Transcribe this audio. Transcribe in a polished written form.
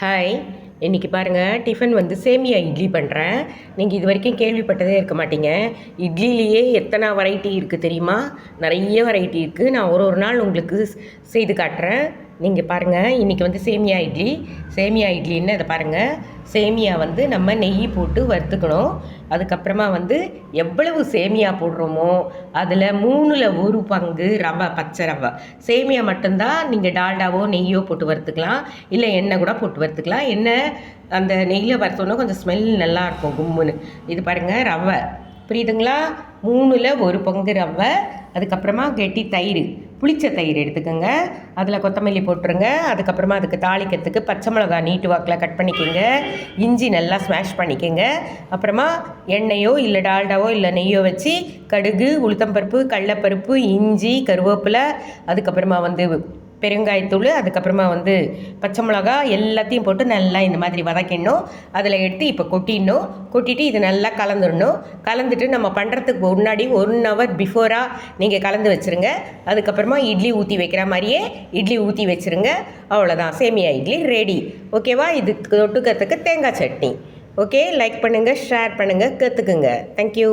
Hi. இன்றைக்கி பாருங்கள், tiffin வந்து சேமியா இட்லி பண்ணுறேன். நீங்கள் இது வரைக்கும் கேள்விப்பட்டதே இருக்க மாட்டீங்க. இட்லிலேயே எத்தனை வெரைட்டி இருக்குது தெரியுமா? நிறைய வெரைட்டி இருக்குது. நான் ஒரு நாள் உங்களுக்கு செய்து காட்டுறேன். நீங்கள் பாருங்கள், இன்றைக்கி வந்து சேமியா இட்லி. சேமியா இட்லின்னு அதை பாருங்கள். சேமியா வந்து நம்ம நெய் போட்டு வறுத்துக்கணும். அதுக்கப்புறமா வந்து எவ்வளவு சேமியா போடுறோமோ அதில் 1/3 ரவை, பச்சை ரவை. சேமியா மட்டும்தான் நீங்கள் டால்டாவோ நெய்யோ போட்டு வறுத்துக்கலாம், இல்லை எண்ணெய் கூட போட்டு வறுத்துக்கலாம். எண்ணெய் அந்த நெய்யில் வறுத்தோன்னா கொஞ்சம் ஸ்மெல் நல்லாயிருக்கும் கும்முன்னு. இது பாருங்கள், ரவை புரியுதுங்களா? 1/3 ரவை. அதுக்கப்புறமா கெட்டி தயிர், புளிச்ச தயிர் எடுத்துக்கோங்க. அதில் கொத்தமல்லி போட்டுருங்க. அதுக்கப்புறமா அதுக்கு தாளிக்கிறதுக்கு பச்சை மிளகா நீட்டு வாக்கில் கட் பண்ணிக்கோங்க. இஞ்சி நல்லா ஸ்மாஷ் பண்ணிக்கோங்க. அப்புறமா எண்ணெயோ இல்லை டால்டாவோ இல்லை நெய்யோ வச்சு கடுகு, உளுத்தம்பருப்பு, கடலைப்பருப்பு, இஞ்சி, கருவேப்பிலை, அதுக்கப்புறமா வந்து பெருங்காயத்தூள், அதுக்கப்புறமா வந்து பச்சை மிளகா எல்லாத்தையும் போட்டு நல்லா இந்த மாதிரி வதக்கிடணும். அதில் எடுத்து இப்போ கொட்டிட்டு இது நல்லா கலந்துடணும். கலந்துட்டு நம்ம பண்ணுறதுக்கு முன்னாடி 1 ஹவர் பிஃபோராக நீங்கள் கலந்து வச்சுருங்க. அதுக்கப்புறமா இட்லி ஊற்றி வைக்கிற மாதிரியே இட்லி ஊற்றி வச்சுருங்க. அவ்வளோதான், சேமியா இட்லி ரெடி. ஓகேவா? இதுக்கு தொட்டுக்கிறதுக்கு தேங்காய் சட்னி. ஓகே, லைக் பண்ணுங்கள், ஷேர் பண்ணுங்கள், கற்றுக்குங்க. தேங்க்யூ.